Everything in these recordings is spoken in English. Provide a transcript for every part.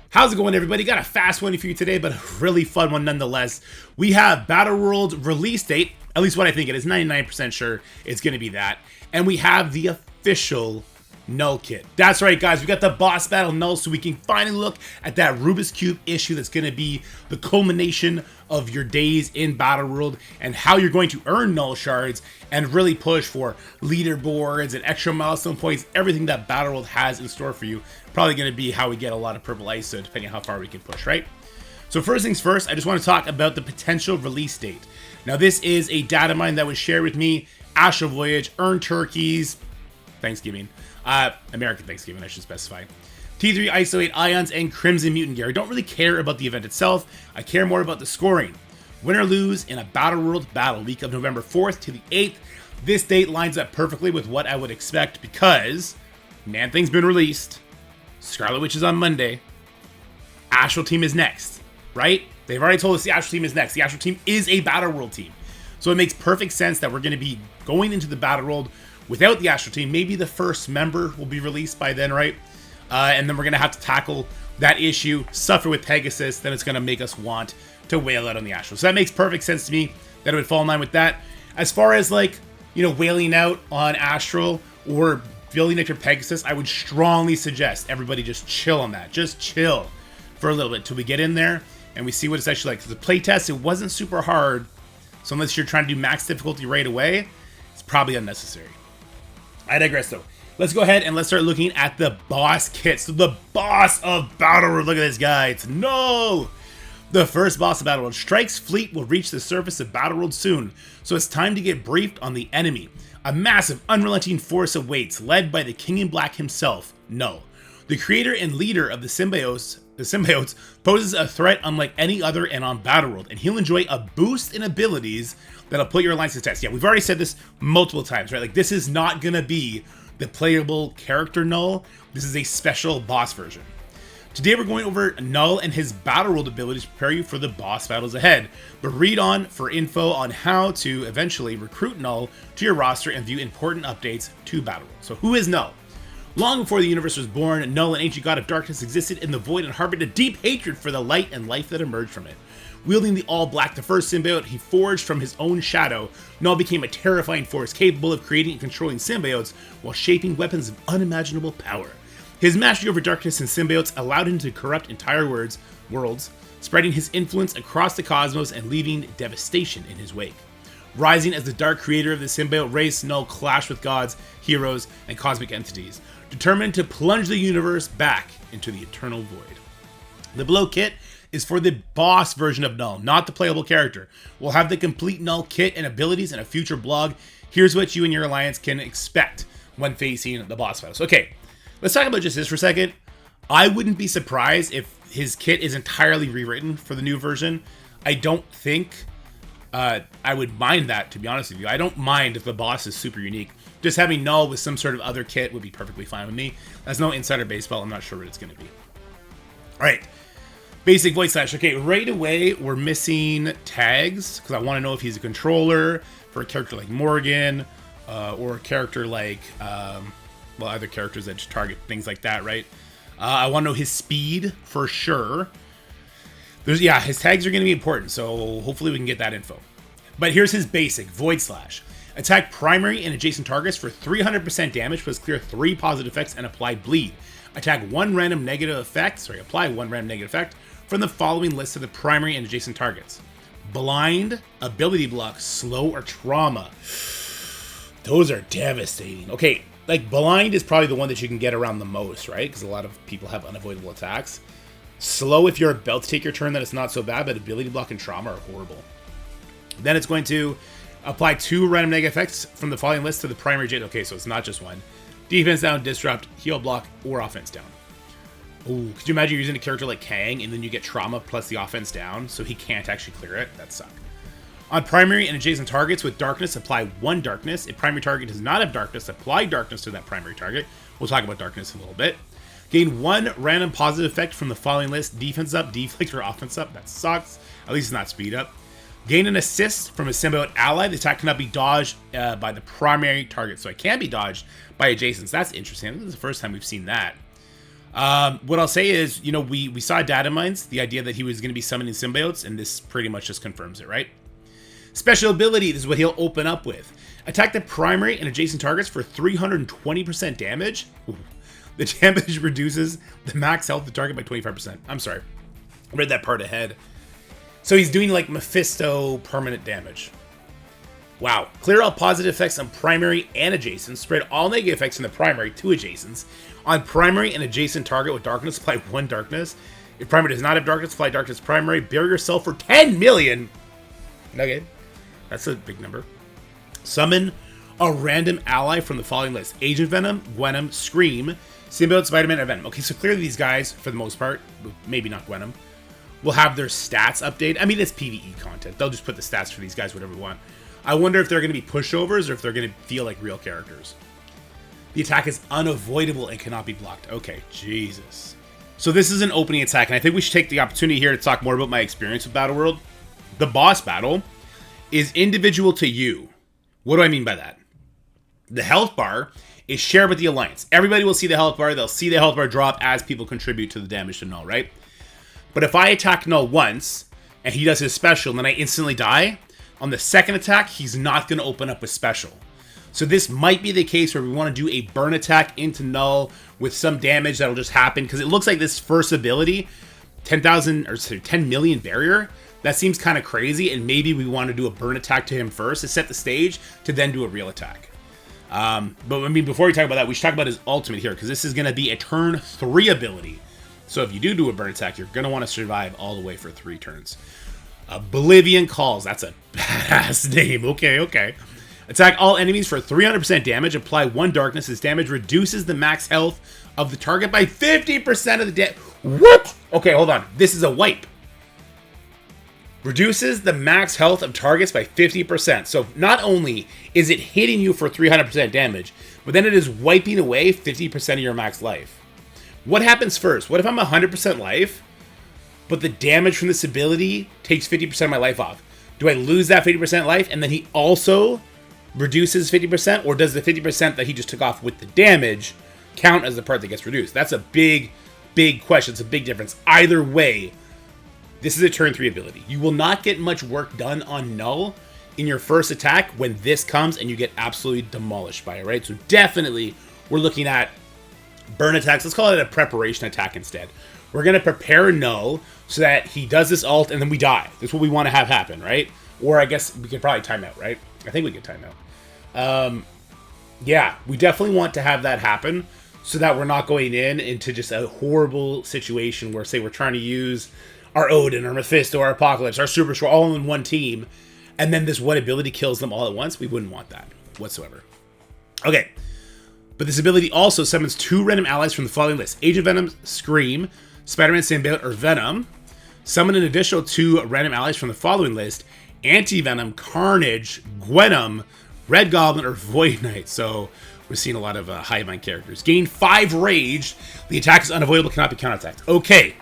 How's it going, everybody? Got a fast one for you today, but a really fun one nonetheless. We have Battle World release date, at least what I think it is, 99% sure it's going to be that. And we have the official Knull kit. That's right, guys, we got the boss battle Knull, so we can finally look at that Rubik's Cube issue that's going to be the culmination of your days in Battle World and how you're going to earn Knull shards and really push for leaderboards and extra milestone points, everything that Battle World has in store for you. Probably going to be how we get a lot of purple ice, so depending on how far we can push, right? So first things first, I just want to talk about the potential release date. Now this is a data mine that was shared with me, Astral Voyage, Earn Turkeys, Thanksgiving, American Thanksgiving, I should specify. T3 Isolate Ions and Crimson Mutant Gear. I don't really care about the event itself. I care more about the scoring. Win or lose in a Battle World battle week of November 4th to the 8th. This date lines up perfectly with what I would expect because Man-Thing's been released. Scarlet Witch is on Monday. Astral Team is next, right? They've already told us the Astral Team is next. The Astral Team is a Battle World team. So it makes perfect sense that we're going to be going into the Battle World without the Astral Team. Maybe the first member will be released by then, right? And then we're going to have to tackle that issue, suffer with Pegasus, then it's going to make us want to wail out on the Astral. So that makes perfect sense to me that it would fall in line with that. As far as like, you know, wailing out on Astral or building up your Pegasus, I would strongly suggest everybody just chill on that. Just chill for a little bit till we get in there and we see what it's actually like. Because the playtest, it wasn't super hard. So unless you're trying to do max difficulty right away, it's probably unnecessary. I digress though. Let's go ahead and let's start looking at the boss kit. So the boss of Battle World, look at this guy, it's Knull! The first boss of Battle World. Strike's fleet will reach the surface of Battle World soon, so it's time to get briefed on the enemy. A massive, unrelenting force awaits, led by the King in Black himself, Knull. The creator and leader of the Symbiotes poses a threat unlike any other and on Battle World, and he'll enjoy a boost in abilities that'll put your alliance to test. Yeah, we've already said this multiple times, right? Like, this is not gonna be the playable character Knull. This is a special boss version. Today we're going over Knull and his Battle World abilities to prepare you for the boss battles ahead. But read on for info on how to eventually recruit Knull to your roster and view important updates to Battle World. So who is Knull? Long before the universe was born, Knull, an ancient god of darkness, existed in the void and harbored a deep hatred for the light and life that emerged from it. Wielding the All-Black, the first symbiote he forged from his own shadow, Knull became a terrifying force capable of creating and controlling symbiotes while shaping weapons of unimaginable power. His mastery over darkness and symbiotes allowed him to corrupt entire worlds, spreading his influence across the cosmos and leaving devastation in his wake. Rising as the dark creator of the symbiote race, Knull clashed with gods, heroes, and cosmic entities, determined to plunge the universe back into the eternal void. The below kit is for the boss version of Knull, not the playable character. We'll have the complete Knull kit and abilities in a future blog. Here's what you and your alliance can expect when facing the boss battles. Okay, let's talk about just this for a second. I wouldn't be surprised if his kit is entirely rewritten for the new version. I don't think I would mind that, to be honest with you. I don't mind if the boss is super unique. Just having Knull with some sort of other kit would be perfectly fine with me. That's no insider baseball. I'm not sure what it's going to be. All right. Basic voice slash. Okay, right away, we're missing tags because I want to know if he's a controller for a character like Morgan or a character like, well, other characters that just target things like that, right? I want to know his speed for sure. Yeah, his tags are going to be important, so hopefully we can get that info. But here's his basic Void Slash. Attack primary and adjacent targets for 300% damage, plus clear 3 positive effects and apply bleed. Attack apply one random negative effect from the following list of the primary and adjacent targets. Blind, ability block, slow, or trauma. Those are devastating. Okay, like blind is probably the one that you can get around the most, right? Because a lot of people have unavoidable attacks. Slow, if you're about to take your turn, then it's not so bad, but ability block and trauma are horrible. Then it's going to apply 2 random negative effects from the following list to the primary jet. Okay, so it's not just one. Defense down, disrupt, heal block, or offense down. Ooh, could you imagine you're using a character like Kang and then you get trauma plus the offense down, so he can't actually clear it? That sucks. On primary and adjacent targets with darkness, apply 1 darkness. If primary target does not have darkness, apply darkness to that primary target. We'll talk about darkness in a little bit. Gain 1 random positive effect from the following list. Defense up, deflect, or offense up. That sucks. At least it's not speed up. Gain an assist from a symbiote ally. The attack cannot be dodged by the primary target, so it can be dodged by adjacents. That's interesting. This is the first time we've seen that. What I'll say is, you know, we saw data mines, the idea that he was going to be summoning symbiotes, and this pretty much just confirms it, right? Special ability, this is what he'll open up with. Attack the primary and adjacent targets for 320% damage. Ooh. The damage reduces the max health of the target by 25%. I'm sorry. I read that part ahead. So he's doing like Mephisto permanent damage. Wow. Clear all positive effects on primary and adjacent. Spread all negative effects from the primary to adjacents. On primary and adjacent target with darkness, apply 1 darkness. If primary does not have darkness, apply darkness primary. Bury yourself for 10 million. Okay. That's a big number. Summon a random ally from the following list. Agent Venom, Gwenom, Scream, Symbiote, Spider-Man, and Venom. Okay, so clearly these guys, for the most part, maybe not Gwenom, will have their stats updated. I mean, it's PvE content. They'll just put the stats for these guys, whatever we want. I wonder if they're going to be pushovers or if they're going to feel like real characters. The attack is unavoidable and cannot be blocked. Okay, Jesus. So this is an opening attack, and I think we should take the opportunity here to talk more about my experience with Battleworld. The boss battle is individual to you. What do I mean by that? The health bar is shared with the Alliance. Everybody will see the health bar. They'll see the health bar drop as people contribute to the damage to Knull, right? But if I attack Knull once, and he does his special, and then I instantly die, on the second attack, he's not going to open up with special. So this might be the case where we want to do a burn attack into Knull with some damage that'll just happen, because it looks like this first ability, 10,000 or sorry, 10 million barrier, that seems kind of crazy, and maybe we want to do a burn attack to him first to set the stage to then do a real attack. But I mean, before we talk about that, we should talk about his ultimate here, because this is going to be a turn 3 ability. So if you do a burn attack, you're going to want to survive all the way for 3 turns. Oblivion Calls. That's a badass name. Okay. Attack all enemies for 300% damage. Apply 1 darkness. This damage reduces the max health of the target by 50% of the damage. What? Okay, hold on. This is a wipe. Reduces the max health of targets by 50%. So not only is it hitting you for 300% damage, but then it is wiping away 50% of your max life. What happens first? What if I'm 100% life, but the damage from this ability takes 50% of my life off? Do I lose that 50% life and then he also reduces 50%? Or does the 50% that he just took off with the damage count as the part that gets reduced? That's a big question. It's a big difference. Either way, this is a turn 3 ability. You will not get much work done on Knull in your first attack when this comes and you get absolutely demolished by it, right? So definitely we're looking at burn attacks. Let's call it a preparation attack instead. We're going to prepare Knull so that he does this ult and then we die. That's what we want to have happen, right? Or I guess we could probably time out, right? I think we could time out. Yeah, we definitely want to have that happen so that we're not going into just a horrible situation where, say, we're trying to use our Odin, our Mephisto, our Apocalypse, our Super Scroll all in one team, and then this one ability kills them all at once. We wouldn't want that whatsoever. Okay, but this ability also summons 2 random allies from the following list. Agent Venom, Scream, Spider-Man, Symbiote, or Venom. Summon an additional 2 random allies from the following list. Anti-Venom, Carnage, Gwenom, Red Goblin, or Void Knight. So we're seeing a lot of hive mind characters. Gain 5 rage. The attack is unavoidable, cannot be counterattacked. Okay,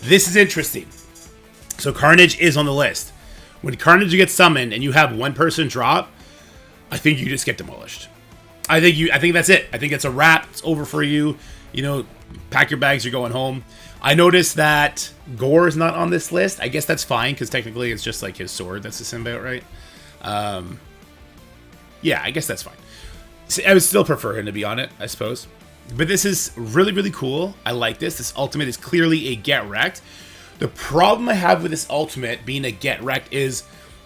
this is interesting. So Carnage is on the list. When Carnage gets summoned and you have one person drop, I think you just get demolished. I think that's it. I think it's a wrap. It's over for you. You know, pack your bags, you're going home. I noticed that Gore is not on this list. I guess that's fine, because technically it's just like his sword that's a symbiote, right? Yeah, I guess that's fine. I would still prefer him to be on it, I suppose. But this is really cool. I like this. This ultimate is clearly a get wrecked. The problem I have with this ultimate being a get wrecked is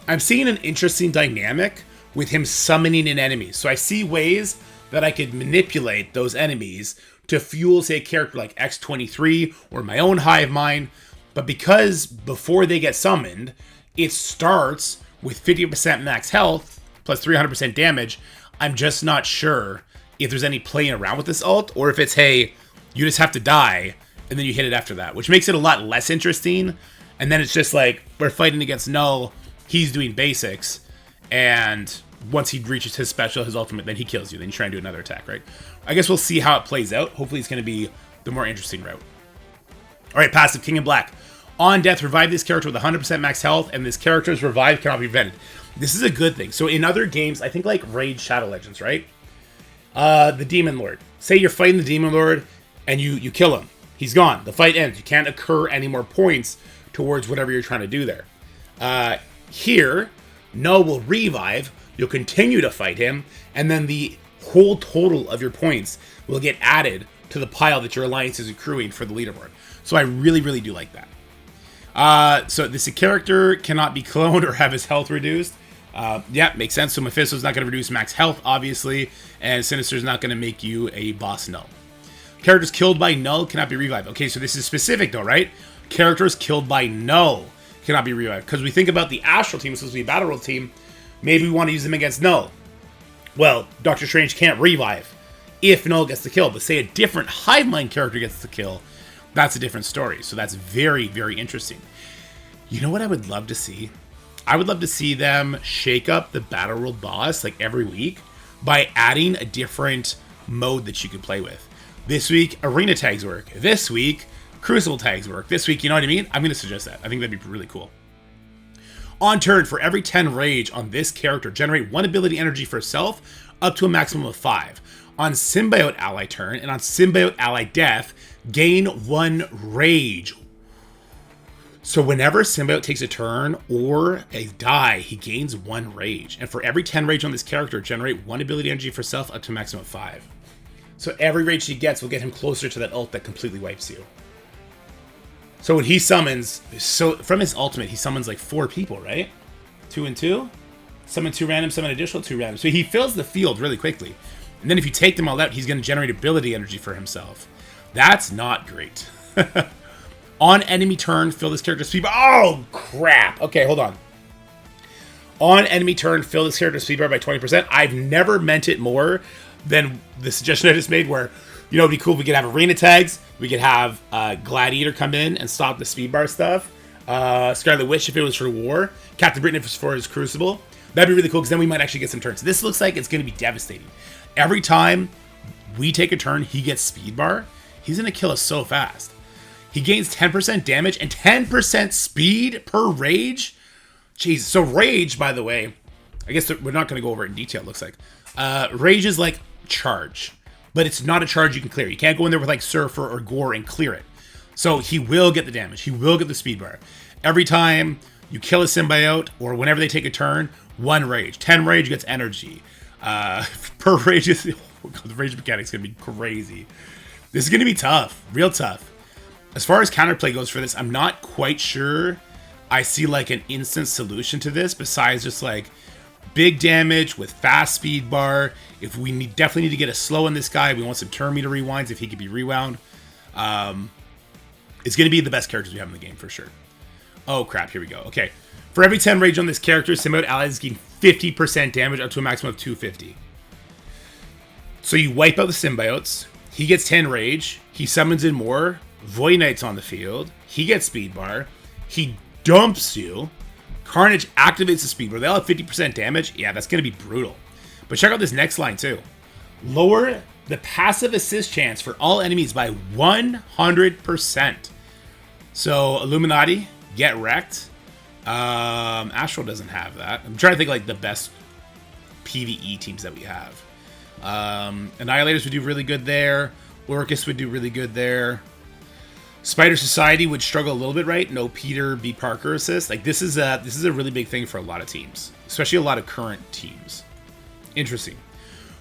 I'm seeing an interesting dynamic with him summoning in enemies. So I see ways that I could manipulate those enemies to fuel, say, a character like X-23 or my own hive mind. But because before they get summoned, it starts with 50% max health plus 300% damage, I'm just not sure if there's any playing around with this ult, or if it's, hey, you just have to die, and then you hit it after that, which makes it a lot less interesting. And then it's just like, we're fighting against Knull, he's doing basics, and once he reaches his special, his ultimate, then he kills you, then you try and do another attack, right? I guess we'll see how it plays out. Hopefully it's going to be the more interesting route. Alright, passive, King in Black. On death, revive this character with 100% max health, and this character's revive cannot be prevented. This is a good thing. So in other games, I think like Raid Shadow Legends, right? The Demon Lord. Say you're fighting the Demon Lord, and you kill him. he's gone. The fight ends. You can't occur any more points towards whatever you're trying to do there. Here, Knull will revive. You'll continue to fight him, and then the whole total of your points will get added to the pile that your alliance is accruing for the leaderboard. So I really, really do like that. So this character cannot be cloned or have his health reduced. Yeah, makes sense. So Mephisto's not going to reduce max health, obviously, and Sinister's not going to make you a boss Knull. Characters killed by Knull cannot be revived. Okay, so this is specific though, right? Characters killed by Knull cannot be revived. Because we think about the Astral team, it's supposed to be a Battle World team, maybe we want to use them against Knull. Well, Doctor Strange can't revive if Knull gets the kill, but say a different Hive Mind character gets the kill, that's a different story. So that's very, very interesting. You know what I would love to see? I would love to see them shake up the Battle World boss like every week by adding a different mode that you could play with. This week, arena tags work. This week, crucible tags work. This week, you know what I mean? I'm going to suggest that. I think that'd be really cool. On turn, for every 10 rage on this character, generate 1 ability energy for self, up to a maximum of 5. On Symbiote ally turn, and on Symbiote ally death, gain 1 rage. So whenever Symbiote takes a turn or a die, he gains 1 rage. And for every 10 rage on this character, generate 1 ability energy for self, up to a maximum of 5. So every rage he gets will get him closer to that ult that completely wipes you. So when he summons, so from his ultimate, he summons like 4 people, right? 2 and 2? Summon 2 random, summon additional 2 random. So he fills the field really quickly. And then if you take them all out, he's going to generate ability energy for himself. That's not great. On enemy turn, fill this character's speed bar. Oh, crap. Okay, hold on. On enemy turn, fill this character's speed bar by 20%. I've never meant it more than the suggestion I just made where, you know, it'd be cool if we could have arena tags. We could have Gladiator come in and stop the speed bar stuff. Scarlet Witch if it was for war. Captain Britain if it was for his Crucible. That'd be really cool because then we might actually get some turns. This looks like it's going to be devastating. Every time we take a turn, he gets speed bar. He's going to kill us so fast. He gains 10% damage and 10% speed per rage. Jeez. So rage, by the way, I guess we're not going to go over it in detail, it looks like. Rage is like charge, but it's not a charge you can clear. You can't go in there with like Surfer or Gore and clear it. So he will get the damage. He will get the speed bar. Every time you kill a symbiote or whenever they take a turn, 1 rage. 10 rage gets energy. Per rage, the rage mechanic's going to be crazy. This is going to be tough. Real tough. As far as counterplay goes for this, I'm not quite sure I see like an instant solution to this besides just like big damage with fast speed bar. If we definitely need to get a slow on this guy, we want some turn meter rewinds if he could be rewound. It's going to be the best characters we have in the game for sure. Oh crap, here we go. Okay. For every 10 rage on this character, Symbiote allies gain 50% damage up to a maximum of 250. So you wipe out the symbiotes. He gets 10 rage. He summons in more. Void Knight's on the field. He gets speed bar. He dumps you. Carnage activates the speed bar. They all have 50% damage. Yeah, that's going to be brutal. But check out this next line too. Lower the passive assist chance for all enemies by 100%. So Illuminati, get wrecked. Astral doesn't have that. I'm trying to think like the best PvE teams that we have. Annihilators would do really good there. Orcus would do really good there. Spider Society would struggle a little bit, right? No Peter B. Parker assist. Like this is a really big thing for a lot of teams, especially a lot of current teams. Interesting.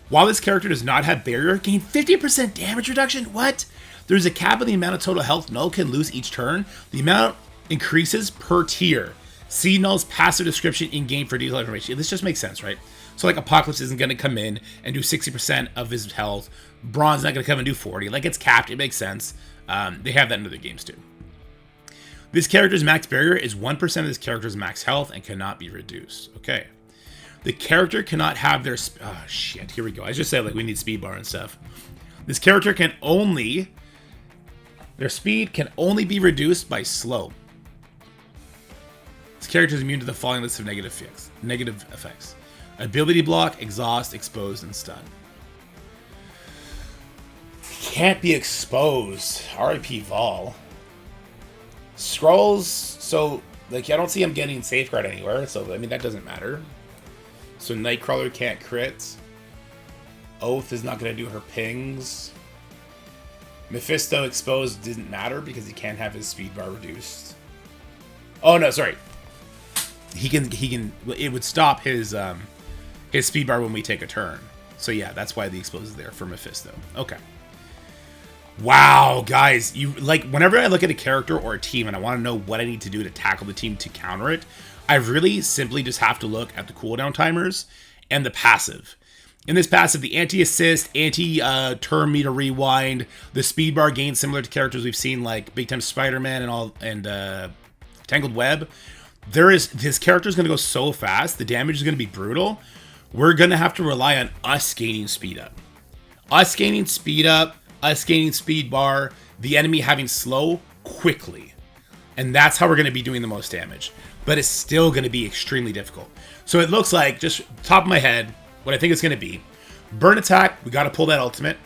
While this character does not have barrier, gain 50% damage reduction. What? There's a cap on the amount of total health Knull can lose each turn. The amount increases per tier. See Knull's passive description in game for detailed information. This just makes sense, right? So like Apocalypse isn't going to come in and do 60% of his health. Braun's not going to come and do 40. Like it's capped. It makes sense. They have that in other games too. This character's max barrier is 1% of this character's max health and cannot be reduced. Okay. The character cannot have their... Oh, shit. Here we go. I just said like we need speed bar and stuff. This character can only... Their speed can only be reduced by slow. This character is immune to the following list of negative effects. Ability block, exhaust, exposed, and stun. Can't be exposed. RIP Vol. Scrolls, so like I don't see him getting safeguard anywhere, so I mean that doesn't matter. So Nightcrawler can't crit. Oath is not going to do her pings. Mephisto exposed didn't matter because he can't have his speed bar reduced. Oh no, sorry. He can. It would stop his speed bar when we take a turn. So yeah, that's why the exposed is there for Mephisto. Okay. Wow, guys, you like whenever I look at a character or a team and I want to know what I need to do to tackle the team to counter it, I really simply just have to look at the cooldown timers and the passive. In this passive, the anti-assist, anti-turn meter rewind, the speed bar gain similar to characters we've seen like Big Time Spider-Man and Tangled Web. This character is going to go so fast, the damage is going to be brutal. We're going to have to rely on us gaining speed up. Us gaining speed up, us gaining speed bar, the enemy having slow quickly. And that's how we're going to be doing the most damage. But it's still going to be extremely difficult. So it looks like, just top of my head, what I think it's going to be. Burn attack, we got to pull that ultimate.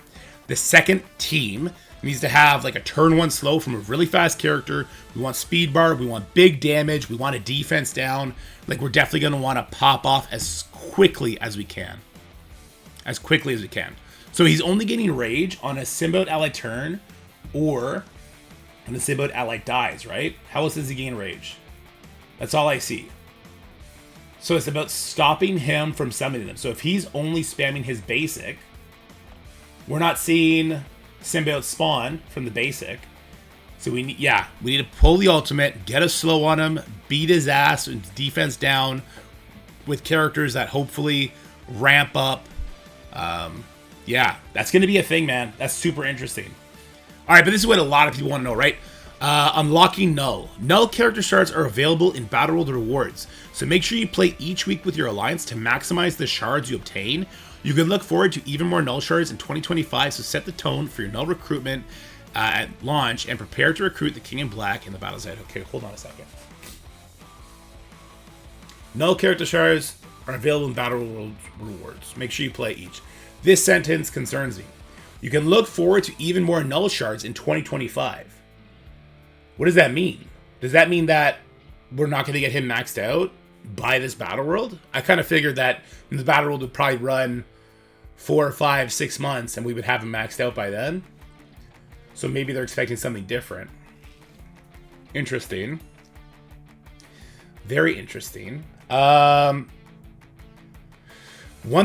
The second team needs to have like a turn 1 slow from a really fast character. We want speed bar, we want big damage, we want a defense down. Like we're definitely going to want to pop off as quickly as we can. As quickly as we can. So he's only getting rage on a Symbiote ally turn or when the Symbiote ally dies, right? How else does he gain rage? That's all I see. So it's about stopping him from summoning them. So if he's only spamming his basic, we're not seeing Symbiote spawn from the basic. So we need to pull the ultimate, get a slow on him, beat his ass and defense down with characters that hopefully ramp up. Yeah, that's going to be a thing, man. That's super interesting. All right, but this is what a lot of people want to know, right? Unlocking Knull. Knull character shards are available in Battle World rewards, so make sure you play each week with your alliance to maximize the shards you obtain. You can look forward to even more Knull shards in 2025, so set the tone for your Knull recruitment at launch and prepare to recruit the King in Black in the battles ahead. Okay, hold on a second. Knull character shards are available in Battle World rewards. Make sure you play each. This sentence concerns me. You can look forward to even more Knull shards in 2025. What does that mean? Does that mean that we're not going to get him maxed out by this Battle World? I kind of figured that the Battle World would probably run 4 or 5, 6 months and we would have him maxed out by then. So maybe they're expecting something different. Interesting. Very interesting. One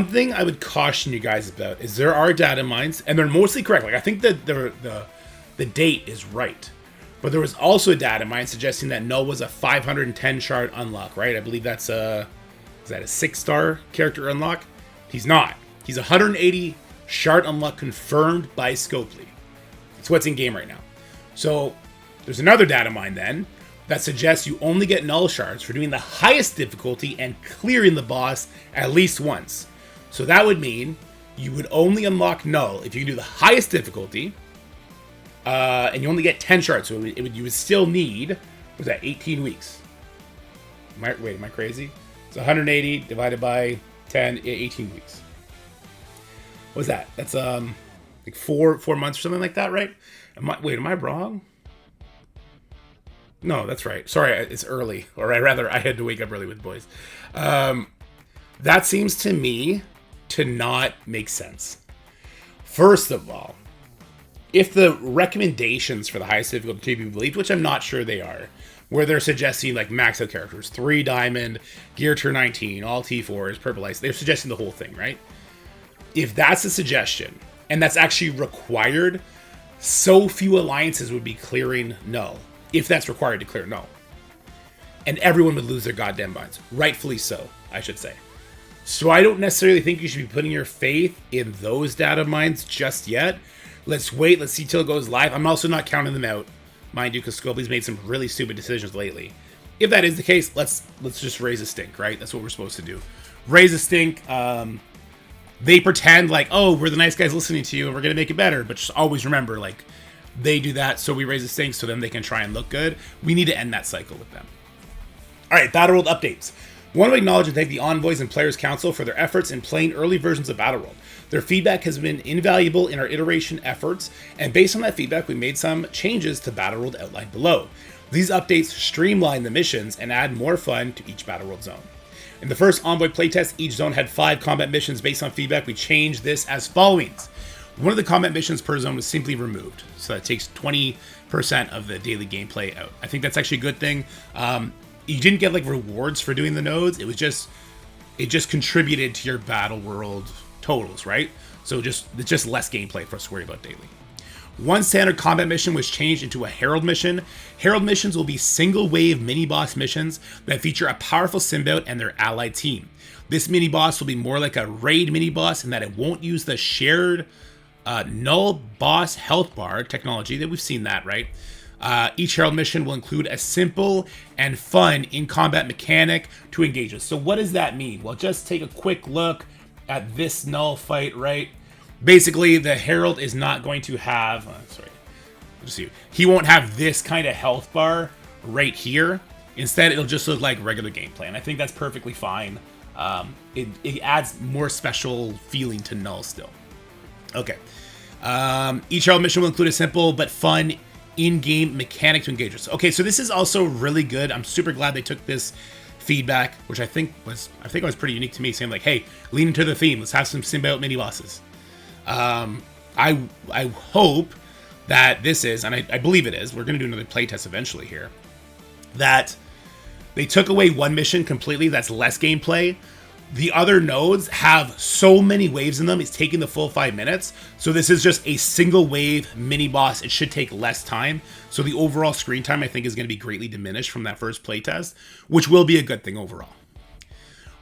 thing I would caution you guys about is there are data mines, and they're mostly correct. Like I think that the date is right. But there was also a data mine suggesting that Knull was a 510 shard unlock, right? I believe that's is that a 6-star character unlock? He's not. He's 180 shard unlock confirmed by Scopely. It's what's in game right now. So there's another data mine then that suggests you only get Knull shards for doing the highest difficulty and clearing the boss at least once. So that would mean you would only unlock Knull if you do the highest difficulty, and you only get 10 shards. So you would still need, what was that, 18 weeks? Am I crazy? It's 180 divided by 10, 18 weeks. What was that? That's like 4 months or something like that, right? Am I wrong? No, that's right. Sorry, it's early. Or I had to wake up early with the boys. That seems to me to not make sense. First of all, if the recommendations for the highest difficulty be believed, which I'm not sure they are, where they're suggesting like max out characters, 3 diamond, gear tier 19, all T4s, purple ice, they're suggesting the whole thing, right? If that's a suggestion, and that's actually required, so few alliances would be clearing Knull, if that's required to clear Knull. And everyone would lose their goddamn minds. Rightfully so, I should say. So I don't necessarily think you should be putting your faith in those data mines just yet. Let's wait, let's see till it goes live. I'm also not counting them out, mind you, because Scopely's made some really stupid decisions lately. If that is the case, let's just raise a stink, right? That's what we're supposed to do. Raise a stink. They pretend like, oh, we're the nice guys listening to you and we're going to make it better. But just always remember, like, they do that so we raise a stink so then they can try and look good. We need to end that cycle with them. All right, Battle World updates. Want to acknowledge and thank the Envoys and Players Council for their efforts in playing early versions of Battle World. Their feedback has been invaluable in our iteration efforts, and based on that feedback, we made some changes to Battle World outlined below. These updates streamline the missions and add more fun to each Battle World zone. In the first Envoy playtest, each zone had 5 combat missions. Based on feedback, we changed this as followings. one of the combat missions per zone was simply removed. So that takes 20% of the daily gameplay out. I think that's actually a good thing. You didn't get like rewards for doing the nodes. It just contributed to your battle world totals, right? So it's just less gameplay for us to worry about daily. One standard combat mission was changed into a Herald mission. Herald missions will be single wave mini boss missions that feature a powerful symbiote and their allied team. This mini boss will be more like a raid mini boss in that it won't use the shared Knull boss health bar technology that we've seen that, right? Each Herald mission will include a simple and fun in-combat mechanic to engage us. So what does that mean? Well, just take a quick look at this Knull fight, right? Basically, the Herald is not going to have... he won't have this kind of health bar right here. Instead, it'll just look like regular gameplay, and I think that's perfectly fine. It adds more special feeling to Knull still. Okay. Each Herald mission will include a simple but fun in-game mechanic to engage us. Okay, so this is also really good. I'm super glad they took this feedback, which I think was pretty unique to me, saying like, hey, lean into the theme. Let's have some symbiote mini bosses. I hope that this is, and I believe it is, we're going to do another playtest eventually here, that they took away one mission completely that's less gameplay. The other nodes have so many waves in them, it's taking the full 5 minutes. So this is just a single wave mini boss. It should take less time. So the overall screen time, I think, is going to be greatly diminished from that first playtest, which will be a good thing overall.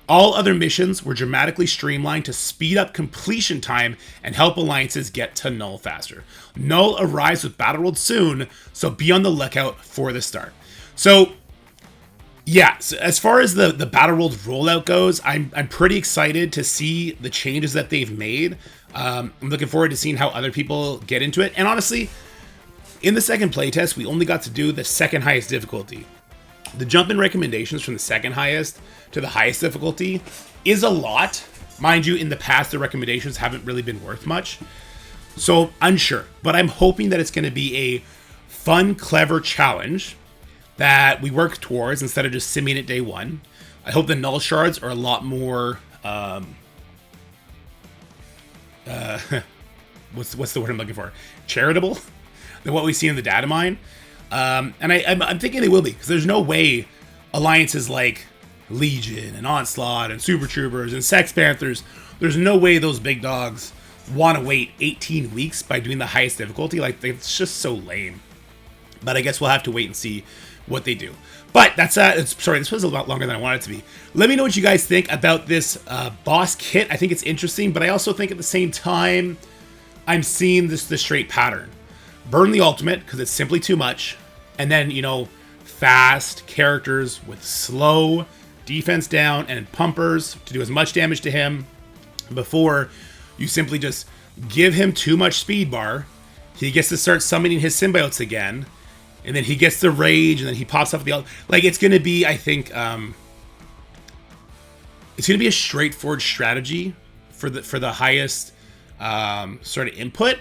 All other missions were dramatically streamlined to speed up completion time and help alliances get to Knull faster. Knull arrives with Battleworld soon, so be on the lookout for the start. So yeah, so as far as the Battleworld rollout goes, I'm pretty excited to see the changes that they've made. I'm looking forward to seeing how other people get into it. And honestly, in the second playtest, we only got to do the second highest difficulty. The jump in recommendations from the second highest to the highest difficulty is a lot. Mind you, in the past, the recommendations haven't really been worth much. So unsure, but I'm hoping that it's going to be a fun, clever challenge that we work towards instead of just simming it day one. I hope the Knull shards are a lot more, what's the word I'm looking for? Charitable than what we see in the data mine. And I'm thinking they will be, because there's no way alliances like Legion and Onslaught and Super Troopers and Sex Panthers, there's no way those big dogs want to wait 18 weeks by doing the highest difficulty. Like, it's just so lame. But I guess we'll have to wait and see what they do. But that's sorry, this was a lot longer than I wanted it to be. Let me know what you guys think about this boss kit. I think it's interesting, but I also think at the same time I'm seeing the straight pattern. Burn the ultimate because it's simply too much, and then, you know, fast characters with slow defense down and pumpers to do as much damage to him before you simply just give him too much speed bar. He gets to start summoning his symbiotes again, and then he gets the rage, and then he pops up the like. It's going to be, I think, it's going to be a straightforward strategy for the highest sort of input.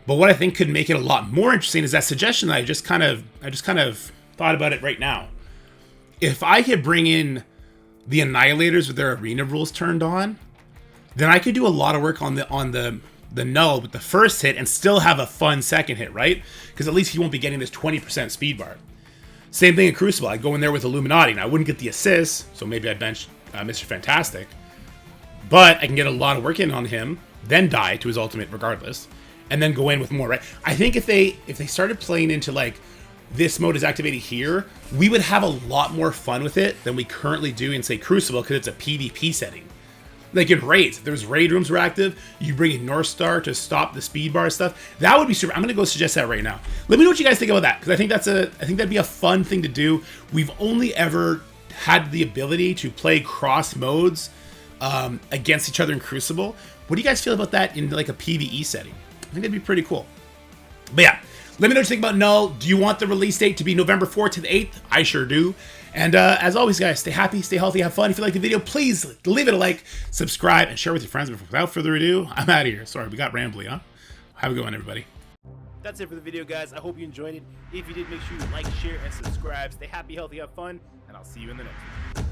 But what I think could make it a lot more interesting is that suggestion that I just kind of thought about it right now. If I could bring in the Annihilators with their arena rules turned on, then I could do a lot of work on the Knull with the first hit and still have a fun second hit, right? Because at least he won't be getting this 20% speed bar. Same thing in Crucible. I'd go in there with Illuminati, and I wouldn't get the assists, so maybe I'd bench Mr. Fantastic. But I can get a lot of work in on him, then die to his ultimate regardless, and then go in with more, right? I think if they started playing into, like, this mode is activated here, we would have a lot more fun with it than we currently do in, say, Crucible, because it's a PvP setting. Like in raids, if there's raid rooms were active, you bring in North Star to stop the speed bar stuff. That would be super. I'm gonna go suggest that right now. Let me know what you guys think about that, because I think that'd be a fun thing to do. We've only ever had the ability to play cross modes against each other in Crucible. What do you guys feel about that in like a PvE setting? I think that'd be pretty cool. But yeah, let me know what you think about Knull. Do you want the release date to be November 4th to the 8th? I sure do. And as always, guys, stay happy, stay healthy, have fun. If you like the video, please leave it a like, subscribe, and share with your friends. But without further ado, I'm out of here. Sorry, we got rambly, huh? Have a good one, everybody. That's it for the video, guys. I hope you enjoyed it. If you did, make sure you like, share, and subscribe. Stay happy, healthy, have fun, and I'll see you in the next one.